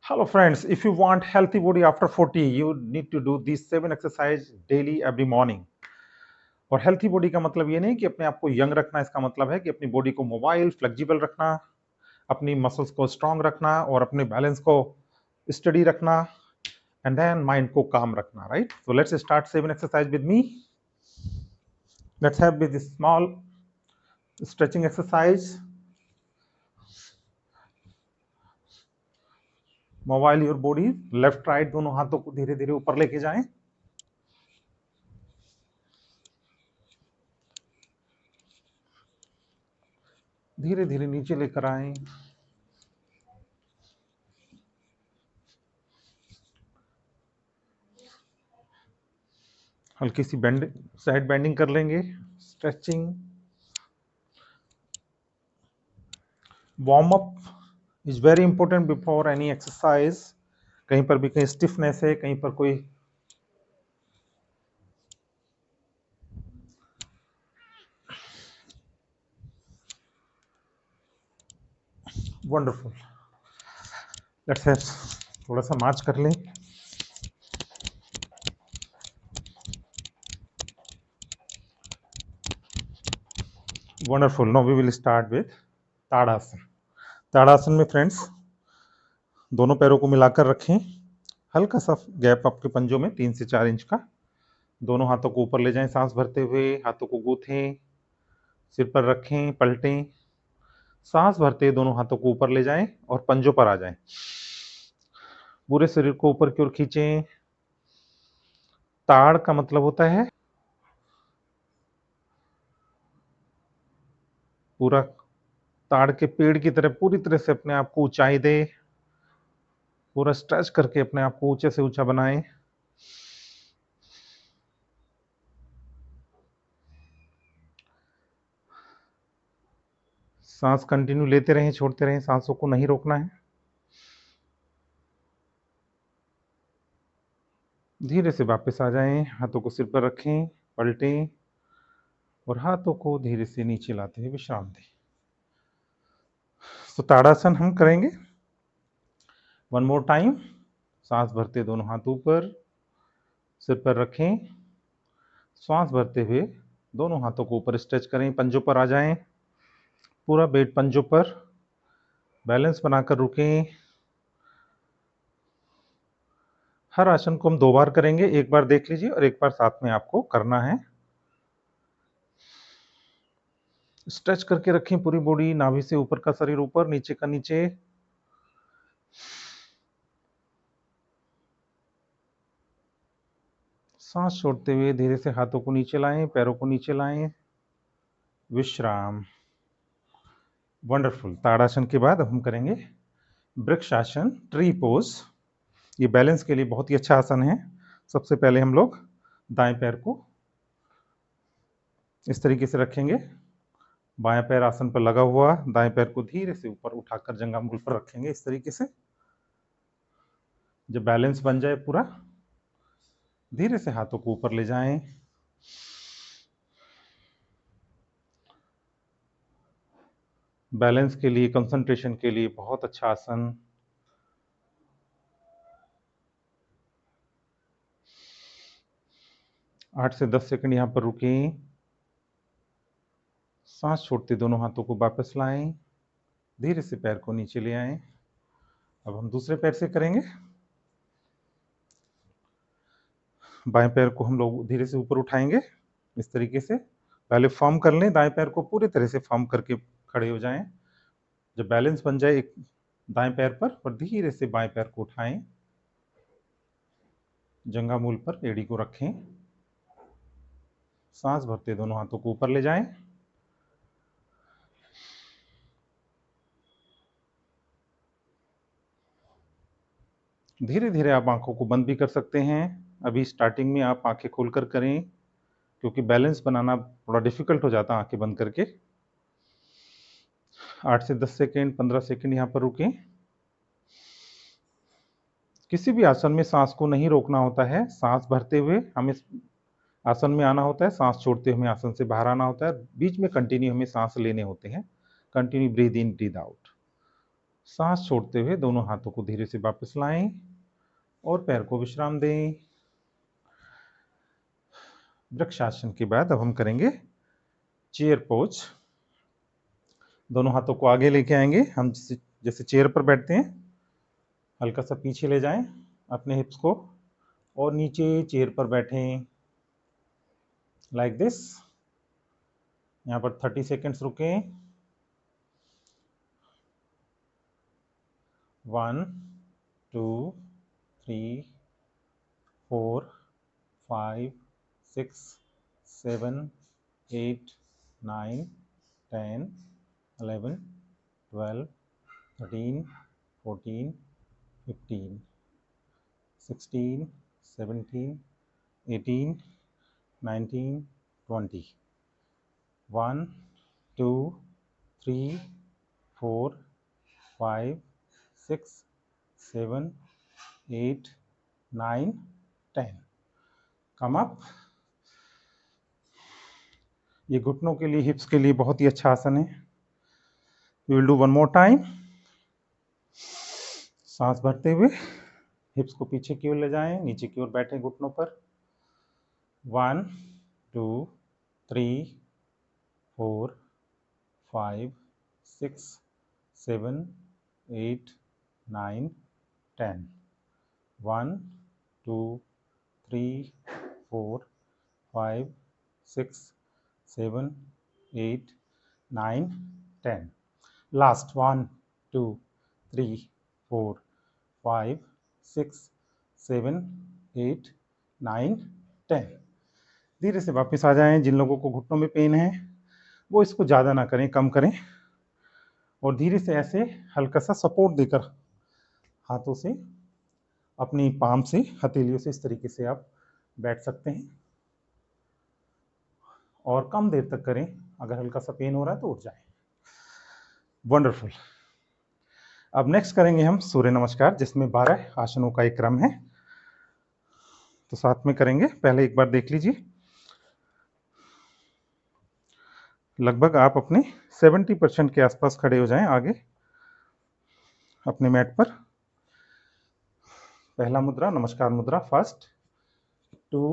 Hello friends, if you want healthy body after 40, you need to do these 7 exercise daily every morning. और healthy body का मतलब ये नहीं कि अपने आप को यंग रखना, इसका मतलब है कि अपनी बॉडी को मोबाइल फ्लेक्सिबल रखना, अपनी मसल्स को स्ट्रांग रखना और अपने बैलेंस को स्टडी रखना एंड देन माइंड को काम रखना, right? So let's start 7 exercise with me. Let's have with small stretching exercise. Mobile your body, left right दोनों हाथों को धीरे धीरे ऊपर लेके जाएं. धीरे धीरे नीचे लेकर आए. हल्की सी बेंड, साइड बेंडिंग कर लेंगे. Stretching. Warm up is very important before any exercise. कहीं पर भी कहीं स्टिफनेस है, कहीं पर कोई वंडरफुल. लेट्स हैव थोड़ा सा मार्च कर लें. Wonderful. Now we will start with Tadasana. Tadasana में फ्रेंड्स दोनों पैरों को मिलाकर रखें. हल्का सा गैप आपके पंजों में 3 से 4 इंच का. दोनों हाथों को ऊपर ले जाएं सांस भरते हुए. हाथों को गूंथें, सिर पर रखें, पलटें. सांस भरते दोनों हाथों को ऊपर ले जाएं और पंजों पर आ जाएं. पूरे शरीर को ऊपर की ओर खींचें. ताड़ का मतलब होता है पूरा ताड़ के पेड़ की तरह पूरी तरह से अपने आप को ऊंचाई दे. पूरा स्ट्रेच करके अपने आप को ऊंचे से ऊंचा बनाएं. सांस कंटिन्यू लेते रहें, छोड़ते रहें. सांसों को नहीं रोकना है. धीरे से वापस आ जाएं. हाथों को सिर पर रखें, पलटें और हाथों को धीरे से नीचे लाते हुए विश्राम दें. तो ताड़ासन हम करेंगे. One more time. सांस भरते दोनों हाथ ऊपर, सिर पर रखें. सांस भरते हुए दोनों हाथों को ऊपर स्ट्रेच करें. पंजों पर आ जाएं. पूरा वेट पंजों पर. बैलेंस बनाकर रुकें. हर आसन को हम 2 बार करेंगे. एक बार देख लीजिए और एक बार साथ में आपको करना है. स्ट्रेच करके रखें पूरी बॉडी. नाभि से ऊपर का शरीर ऊपर, नीचे का नीचे. सांस छोड़ते हुए धीरे से हाथों को नीचे लाएं, पैरों को नीचे लाएं. विश्राम. वंडरफुल. ताड़ासन के बाद अब हम करेंगे वृक्षासन, ट्री पोज. ये बैलेंस के लिए बहुत ही अच्छा आसन है. सबसे पहले हम लोग दाएं पैर को इस तरीके से रखेंगे. बायां पैर आसन पर लगा हुआ. दाएं पैर को धीरे से ऊपर उठाकर जंघामूल पर रखेंगे इस तरीके से. जब बैलेंस बन जाए पूरा, धीरे से हाथों को ऊपर ले जाएं. बैलेंस के लिए, कंसंट्रेशन के लिए बहुत अच्छा आसन. आठ से 10 सेकंड यहां पर रुकें. सांस छोड़ते दोनों हाथों को वापस लाएं. धीरे से पैर को नीचे ले आएं. अब हम दूसरे पैर से करेंगे. बाएं पैर को हम लोग धीरे से ऊपर उठाएंगे इस तरीके से. पहले फॉर्म कर लें. दाएं पैर को पूरी तरह से फॉर्म करके खड़े हो जाएं. जब बैलेंस बन जाए एक दाएं पैर पर, और धीरे से बाएं पैर को उठाएं. जंघामूल पर एड़ी को रखें. सांस भरते दोनों हाथों को ऊपर ले जाएं. धीरे धीरे आप आंखों को बंद भी कर सकते हैं. अभी स्टार्टिंग में आप आंखें खोलकर करें, क्योंकि बैलेंस बनाना थोड़ा डिफिकल्ट हो जाता है आंखें बंद करके. 8 से 10 सेकेंड, 15 सेकेंड यहां पर रुकें. किसी भी आसन में सांस को नहीं रोकना होता है. सांस भरते हुए हमें आसन में आना होता है, सांस छोड़ते हुए हमें आसन से बाहर आना होता है. बीच में कंटिन्यू हमें सांस लेने होते हैं. Continue breathe in, breathe out. सांस छोड़ते हुए दोनों हाथों को धीरे से वापस लाएं और पैर को विश्राम दें। वृक्षासन के बाद अब हम करेंगे चेयर पोज। दोनों हाथों को आगे लेके आएंगे, हम जैसे चेयर पर बैठते हैं, हल्का सा पीछे ले जाएं अपने हिप्स को और नीचे चेयर पर बैठें लाइक दिस। यहाँ पर 30 सेकेंड्स रुकें। 1 2 3 4 5 6 7 8 9 10 11 12 13 14 15 16 17 18 19 20 1 2 3 4 5 6 7 8 9 10। Come up. ये घुटनों के लिए, हिप्स के लिए बहुत ही अच्छा आसन है। We will do one more time. सांस भरते हुए हिप्स को पीछे की ओर ले जाएं, नीचे की ओर बैठें घुटनों पर। 1 2 3 4 5 6 7 8 9 10। 1 2 3 4 5 6 7 8 9 10। लास्ट 1 2 3 4 5 6 7 8 9 10। धीरे से वापस आ जाएं। जिन लोगों को घुटनों में पेन है वो इसको ज़्यादा ना करें, कम करें और धीरे से ऐसे हल्का सा सपोर्ट देकर हाथों से, अपनी पाम से, हथेलियों से इस तरीके से आप बैठ सकते हैं और कम देर तक करें। अगर हल्का सा पेन हो रहा है तो उठ जाएं। वंडरफुल। अब नेक्स्ट करेंगे हम सूर्य नमस्कार, जिसमें 12 आसनों का एक क्रम है। तो साथ में करेंगे। पहले एक बार देख लीजिए। लगभग आप अपने 70% के आसपास खड़े हो जाएं आगे अपने मैट पर। पहला मुद्रा नमस्कार मुद्रा। First 2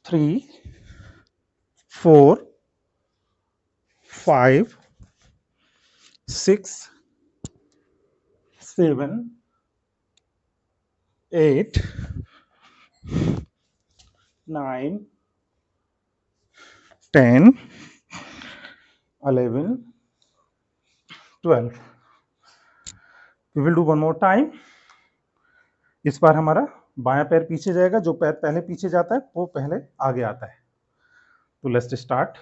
3 4 5 6 7 8 9 10 11 12। We will do one more time. इस बार हमारा बायां पैर पीछे जाएगा, जो पैर पहले पीछे जाता है वो पहले आगे आता है। तो लेट्स स्टार्ट।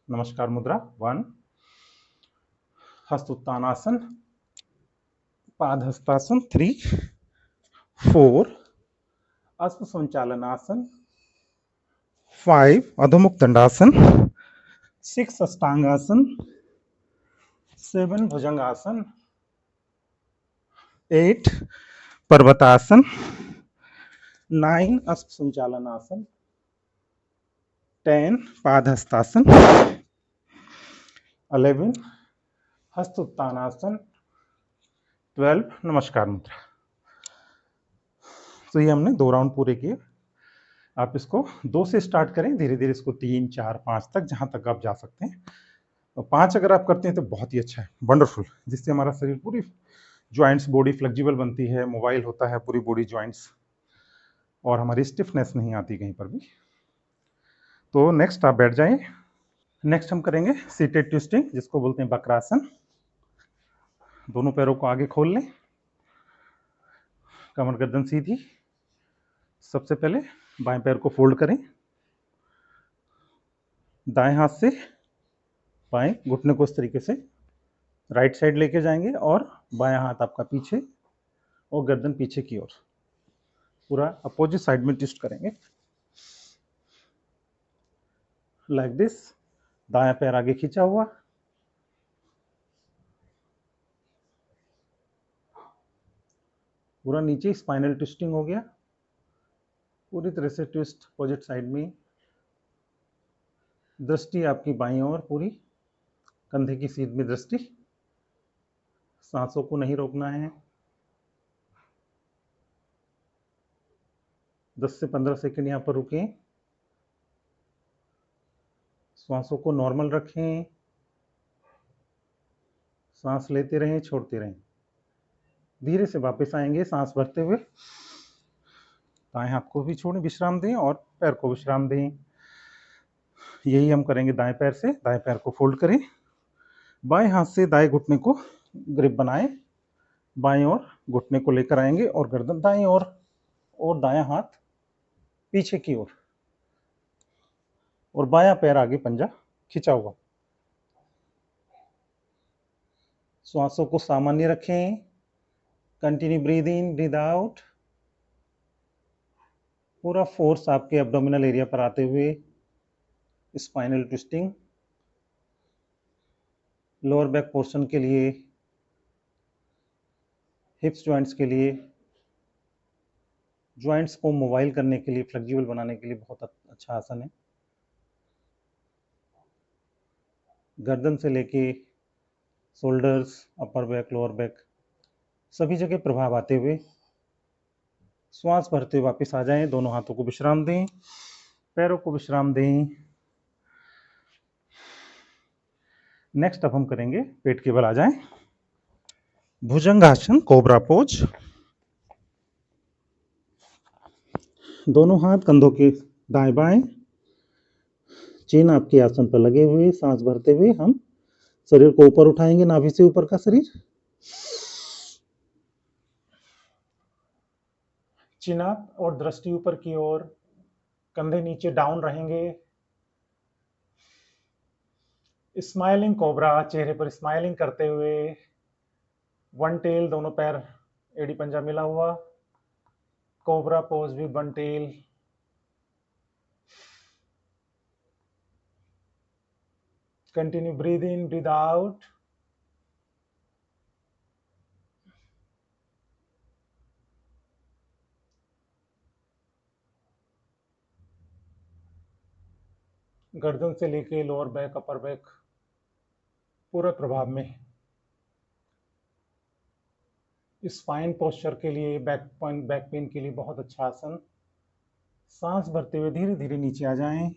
नमस्कार मुद्रा 1, हस्त उत्तानासन, पाद हस्तासन 3 4, अश्व संचालनासन 5, अधोमुख दंडासन 6, अष्टांगासन 7, भुजंगासन 8, पर्वतासन 9, अश्व संचालनासन 10, पाद हस्तासन 11, हस्त उत्तानासन 12, नमस्कार मुद्रा। तो ये हमने 2 राउंड पूरे किए। आप इसको 2 से स्टार्ट करें, धीरे धीरे इसको 3 4 5 तक, जहां तक आप जा सकते हैं। और 5 अगर आप करते हैं तो बहुत ही अच्छा है, वंडरफुल, जिससे हमारा शरीर पूरी जॉइंट्स, बॉडी फ्लेक्सिबल बनती है, मोबाइल होता है पूरी बॉडी जॉइंट्स, और हमारी स्टिफनेस नहीं आती कहीं पर भी। तो नेक्स्ट आप बैठ जाएं। नेक्स्ट हम करेंगे सीटेड ट्विस्टिंग, जिसको बोलते हैं वक्रासन। दोनों पैरों को आगे खोल लें, कमर गर्दन सीधी। सबसे पहले बाएं पैर को फोल्ड करें, दाएं हाथ से बाएं घुटने को इस तरीके से राइट साइड लेके जाएंगे और बायां हाथ आपका पीछे और गर्दन पीछे की ओर, पूरा अपोजिट साइड में ट्विस्ट करेंगे लाइक दिस। दायां पैर आगे खींचा हुआ, पूरा नीचे स्पाइनल ट्विस्टिंग हो गया, पूरी तरह से ट्विस्ट अपोजिट साइड में। दृष्टि आपकी बाईं ओर, पूरी कंधे की सीध में दृष्टि। सांसों को नहीं रोकना है। 10 से 15 सेकंड यहाँ पर रुकें। सांसों को नॉर्मल रखें। सांस लेते रहें, छोड़ते रहें। धीरे से वापस आएंगे सांस भरते हुए। दाएं हाथ को भी छोड़ें, विश्राम दें, और पैर को विश्राम दें। यही हम करेंगे दाएं पैर से। दाएं पैर को फोल्ड करें, बाएं हाथ से दाएं घुटने को ग्रिप बनाएं, बाएं ओर घुटने को लेकर आएंगे और गर्दन दाएं ओर, और दायां हाथ पीछे की ओर, और बायां पैर आगे पंजा खिंचा हुआ। श्वासों को सामान्य रखें। Continue breathe in, breathe out. पूरा फोर्स आपके एब्डोमिनल एरिया पर आते हुए। Spinal twisting, lower back portion के लिए, हिप्स जॉइंट्स के लिए, जॉइंट्स को मोबाइल करने के लिए, फ्लेक्सिबल बनाने के लिए बहुत अच्छा आसन है। गर्दन से लेके shoulders, upper back, lower back, सभी जगह प्रभाव आते हुए श्वास भरते हुए वापस आ जाएं। दोनों हाथों को विश्राम दें, पैरों को विश्राम दें। नेक्स्ट अब हम करेंगे पेट के बल आ जाएं, भुजंगासन, कोबरा पोज। दोनों हाथ कंधों के दाएं बाएं, चिन्ह आपके आसन पर लगे हुए। सांस भरते हुए हम शरीर को ऊपर उठाएंगे, नाभि से ऊपर का शरीर। चिन्ह और दृष्टि ऊपर की ओर, कंधे नीचे डाउन रहेंगे। स्माइलिंग कोबरा, चेहरे पर स्माइलिंग करते हुए। वन टेल, दोनों पैर एड़ी पंजा मिला हुआ। कोबरा पोज भी वन टेल। Continue breathe in, breathe out. गर्दन से लेके लोअर बैक, अपर बैक, पूरे प्रभाव में। स्पाइन पोस्चर के लिए, बैक पेन के लिए बहुत अच्छा आसन। सांस भरते हुए धीरे धीरे नीचे आ जाएं।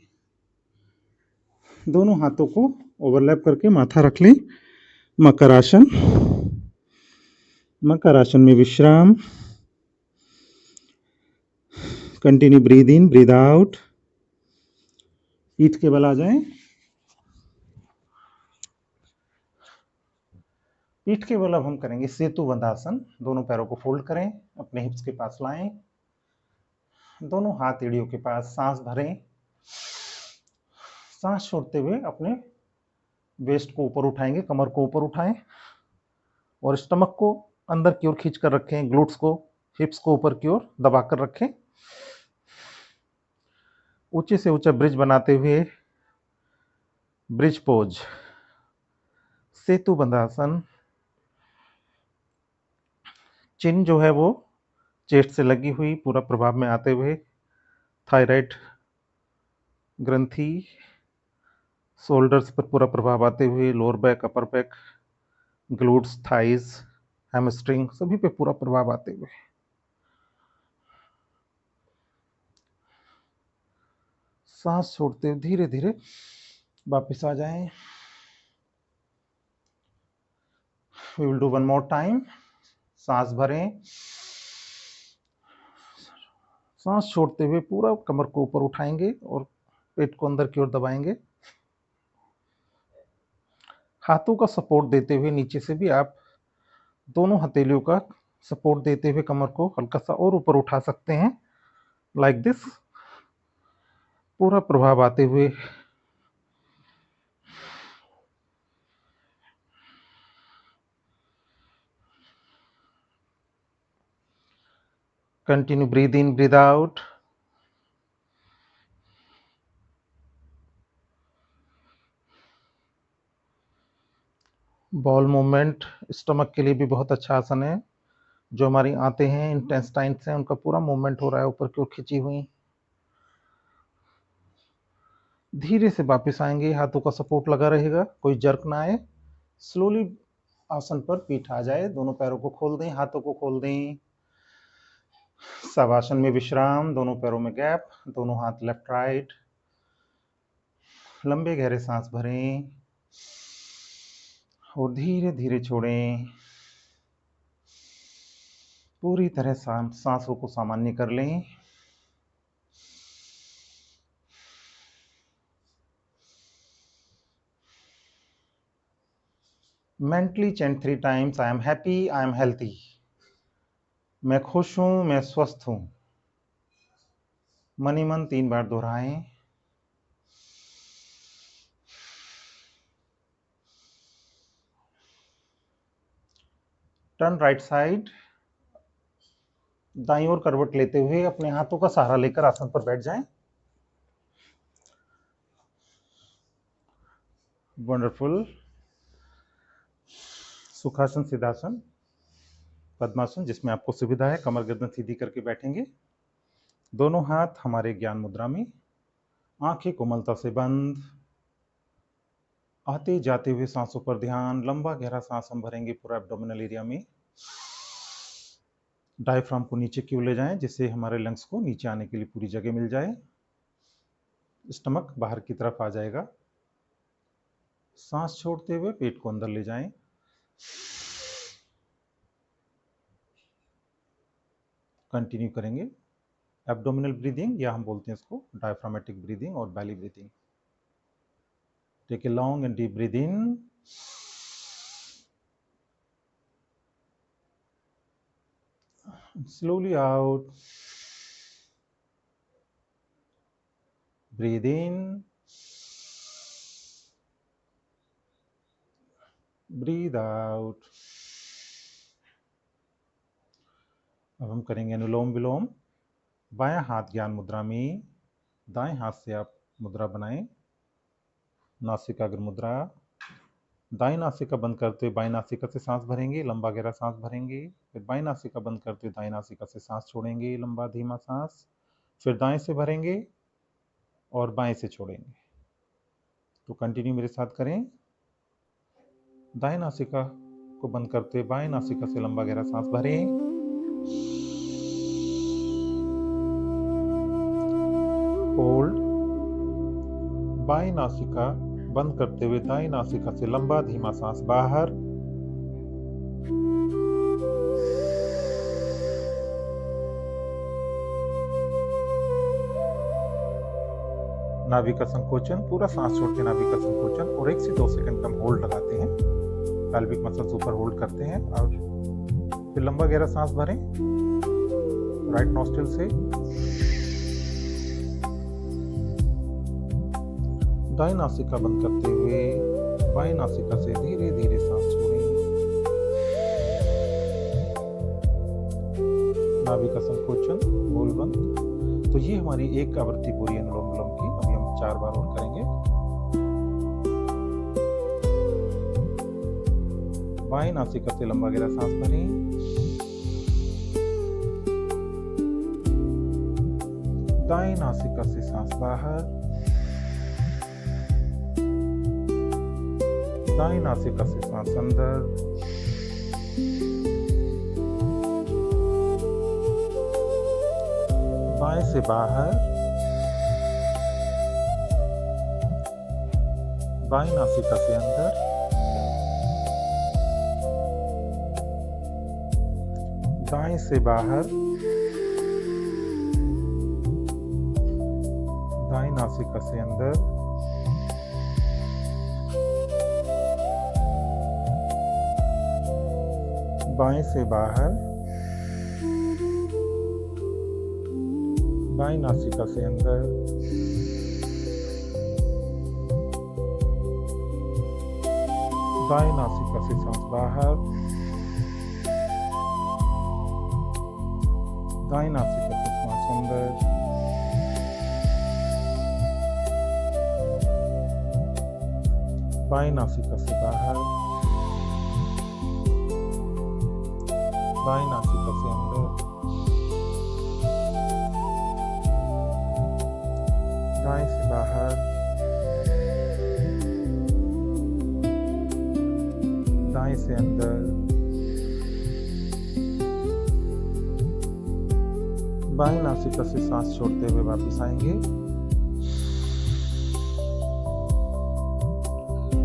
दोनों हाथों को ओवरलैप करके माथा रख लें। मकर आसन। मकर आसन में विश्राम। Continue breathe in, breathe out. पीठ के बल आ जाएं। पीठ के बल अब हम करेंगे सेतु बंधासन। दोनों पैरों को फोल्ड करें, अपने हिप्स के पास लाएं, दोनों हाथ एड़ियों के पास। सांस भरें, सांस छोड़ते हुए अपने वेस्ट को ऊपर उठाएंगे, कमर को ऊपर उठाएं और स्टमक को अंदर की ओर खींच कर रखें। ग्लूट्स को, हिप्स को ऊपर की ओर दबाकर रखें। ऊंचे से ऊंचा ब्रिज बनाते हुए ब्रिज पोज, सेतु बंधासन। चिन्ह जो है वो चेस्ट से लगी हुई, पूरा प्रभाव में आते हुए। थायराइड ग्रंथि, शोल्डर्स पर पूरा प्रभाव आते हुए, lower back, upper back, glutes, thighs, hamstring, सभी पे पूरा प्रभाव आते हुए। सांस छोड़ते हुए धीरे धीरे वापस आ जाएं। We will do one more time. सांस भरें, सांस छोड़ते हुए पूरा कमर को ऊपर उठाएंगे और पेट को अंदर की ओर दबाएंगे। हाथों का सपोर्ट देते हुए नीचे से भी आप दोनों हथेलियों का सपोर्ट देते हुए कमर को हल्का सा और ऊपर उठा सकते हैं, लाइक दिस। पूरा प्रभाव आते हुए continue breathe in, breathe out. Ball movement stomach के लिए भी बहुत अच्छा आसन है। जो हमारी आंतें हैं, इंटेस्टाइन्स हैं, उनका पूरा मूवमेंट हो रहा है ऊपर की ओर खिंची हुई। धीरे से वापस आएंगे, हाथों का सपोर्ट लगा रहेगा, कोई जर्क ना आए। स्लोली आसन पर पीठ आ जाए, दोनों पैरों को खोल दें, हाथों को खोल दें। शवासन में विश्राम, दोनों पैरों में गैप, दोनों हाथ लेफ्ट राइट। लंबे गहरे सांस भरें और धीरे धीरे छोड़ें। पूरी तरह सांसों को सामान्य कर लें। Mentally chant 3 times, I am happy, I am healthy. मैं खुश हूं, मैं स्वस्थ हूं। मन ही मन 3 बार दोहराएं। Turn right side. दाईं ओर करवट लेते हुए अपने हाथों का सहारा लेकर आसन पर बैठ जाएं। वंडरफुल। सुखासन, सिद्धासन, पद्मासन, जिसमें आपको सुविधा है कमर गर्दन सीधी करके बैठेंगे। दोनों हाथ हमारे ज्ञान मुद्रा में, आंखें कोमलता से बंद। आते जाते हुए सांसों पर ध्यान। लंबा गहरा सांस हम भरेंगे पूरा एब्डोमिनल एरिया में। डायफ्राम को नीचे क्यों ले जाएं, जिससे हमारे लंग्स को नीचे आने के लिए पूरी जगह मिल जाए। स्टमक बाहर की तरफ आ जाएगा। सांस छोड़ते हुए पेट को अंदर ले जाएं। कंटिन्यू करेंगे एब्डोमिनल ब्रीदिंग, या हम बोलते हैं इसको डायफ्रामेटिक ब्रीदिंग और belly breathing. Take a long and deep breath in, slowly out. Breathe in, breathe out. अब हम करेंगे अनुलोम विलोम। बायां हाथ ज्ञान मुद्रा में, दाएं हाथ से आप मुद्रा बनाएं, नासिकाग्र मुद्रा। दाएं नासिका बंद करते हुए बाएं नासिका से सांस भरेंगे, लंबा गहरा सांस भरेंगे। फिर बाएं नासिका बंद करते हुए दाएं नासिका से सांस छोड़ेंगे, लंबा धीमा सांस। फिर दाएं से भरेंगे और बाएं से छोड़ेंगे। तो कंटिन्यू मेरे साथ करें। दाएं नासिका को बंद करते हुए बाएं नासिका से लंबा गहरा सांस भरें। होल्ड। बाएं नासिका बंद करते हुए दाएं नासिका से लंबा धीमा सांस बाहर। नाभि का संकोचन, पूरा सांस छोड़ के नाभि का संकोचन, और 1 से 2 सेकंड हम होल्ड लगाते हैं। पैल्विक मसल्स ऊपर होल्ड करते हैं और फिर लंबा गहरा सांस भरें राइट नॉस्ट्रिल से। दाएं नासिका बंद करते हुए बाएं नासिका से धीरे धीरे सांस छोड़ें। नाभि का संकोचन, होल बंद। तो ये हमारी एक आवृत्ति पूरी अनुलोम विलोम की। अभी हम 4 बार और करेंगे। बाएं नासिका से लंबा गहरा सांस भरें। दाएं नासिका से सांस बाहर। दाएं नासिका से सांस अंदर। बाएं से बाहर। बाएं नासिका से अंदर। दाएं से बाहर। दाएं नासिका से अंदर। बाएं से बाहर। बाएं नासिका से अंदर। दाएं नासिका से सांस बाहर। दाएं नासिका से सांस अंदर। बाएं नासिका से बाहर। दाएं नासिका से अंदर। दाएं से बाहर। दाएं से अंदर, बाएं नासिका से सांस छोड़ते हुए वापस आएंगे।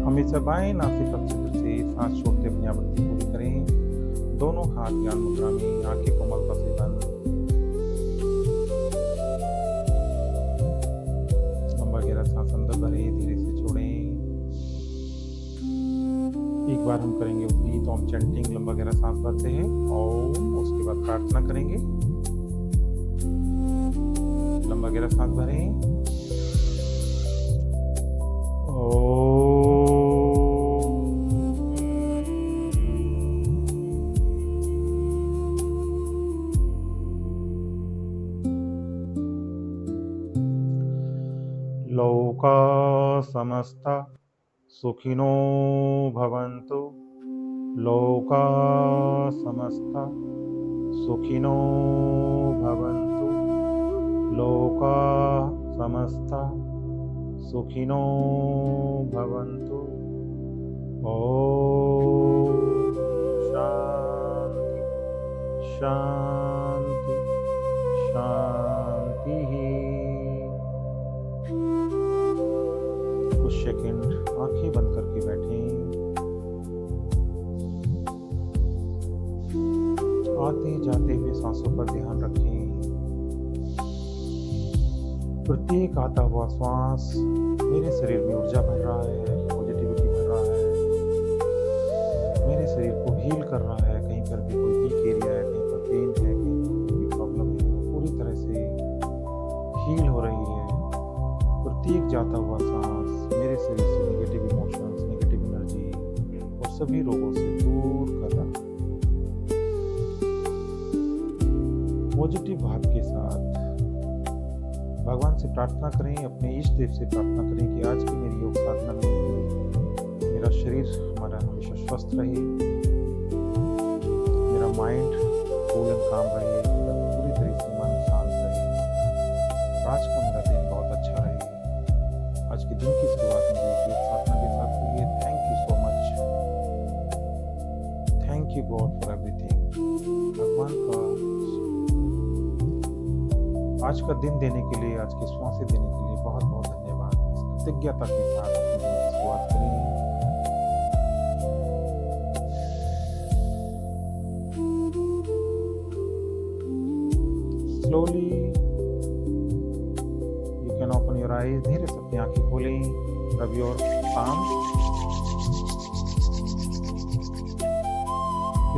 हमेशा बाएं नासिका छिद्र से सांस छोड़ते अपनी आवृत्ति पूरी करें। दोनों हाथ ज्ञान मुद्रा में, आंखें कोमलता से बंद। लंबा गहरा सांस अंदर भरें, धीरे से छोड़ें। एक बार हम करेंगे उद्गीत ओम चैंटिंग। लंबा गहरा सांस भरते हैं ओम, उसके बाद प्रार्थना करेंगे। लंबा गहरा सांस भरें ओम। लोका समस्ता सुखिनो भवन्तु। लोका समस्ता सुखिनो भवन्तु। लोका समस्ता सुखिनो भवन्तु। ओम शांति शांति शांति। कुछ सेकंड आंखें बंद करके बैठें। आते जाते हुए सांसों पर ध्यान रखें। प्रत्येक आता हुआ श्वास मेरे शरीर में ऊर्जा भर रहा है, पॉजिटिविटी भर रहा है, मेरे शरीर को हील कर रहा है। कहीं पर भी कोई वीक एरिया है, कहीं पर पेन है, कहीं पर कोई प्रॉब्लम है, पूरी तरह से हील हो रही है। प्रत्येक जाता हुआ सांस मेरे शरीर से नेगेटिव इमोशंस, नेगेटिव एनर्जी और सभी रोगों से दूर कर रहा है। पॉजिटिव भाव के साथ भगवान से प्रार्थना करें, अपने इष्ट देव से प्रार्थना करें कि आज की मेरी योग साधना में मेरा शरीर हमारा हमेशा स्वस्थ रहे, मेरा माइंड कूल एंड काम रहे, पूरी तरह से मन शांत रहे। आज का मेरा दिन बहुत अच्छा रहे। आज के दिन की शुरुआत मेरी योग साधना के साथ हुई है। Thank you so much. Thank you God for everything. भगवान का आज का दिन देने के लिए, आज की श्वासें देने के लिए बहुत बहुत धन्यवाद। इस कृतज्ञता के साथ अपने दिन की शुरुआत करें। Slowly you can open your eyes. धीरे से अपनी आंखें खोलें। रब योर पाम,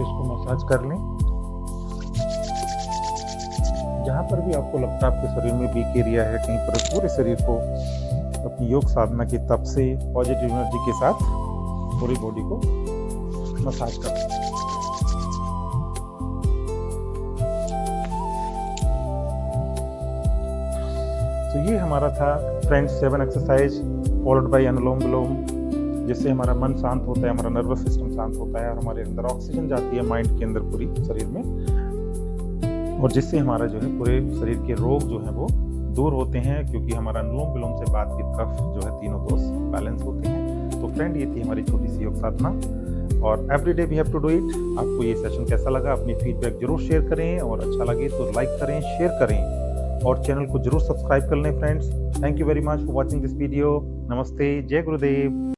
इसको मसाज कर लें। जहाँ पर भी आपको लगता है आपके शरीर में वीक एरिया है, कहीं पर पूरे शरीर को अपनी योग साधना की तप से पॉजिटिव एनर्जी के साथ पूरी बॉडी को मसाज करें। तो ये हमारा था फ्रेंड्स 7 एक्सरसाइज फॉलोड बाय अनुलोम विलोम, जिससे हमारा मन शांत होता है, हमारा नर्वस सिस्टम शांत होता है और हमारे अंदर ऑक्सीजन जाती है माइंड के अंदर पूरी शरीर में, और जिससे हमारा जो है पूरे शरीर के रोग जो है वो दूर होते हैं, क्योंकि हमारा अनुलोम विलोम से बात की कफ जो है तीनों दोष बैलेंस होते हैं। तो फ्रेंड ये थी हमारी छोटी सी योग साधना, और everyday we have to do it. आपको ये सेशन कैसा लगा अपनी फीडबैक जरूर शेयर करें, और अच्छा लगे तो लाइक करें, शेयर करें, और चैनल को जरूर सब्सक्राइब कर लें friends. Thank you very much for watching this video. नमस्ते, जय गुरुदेव।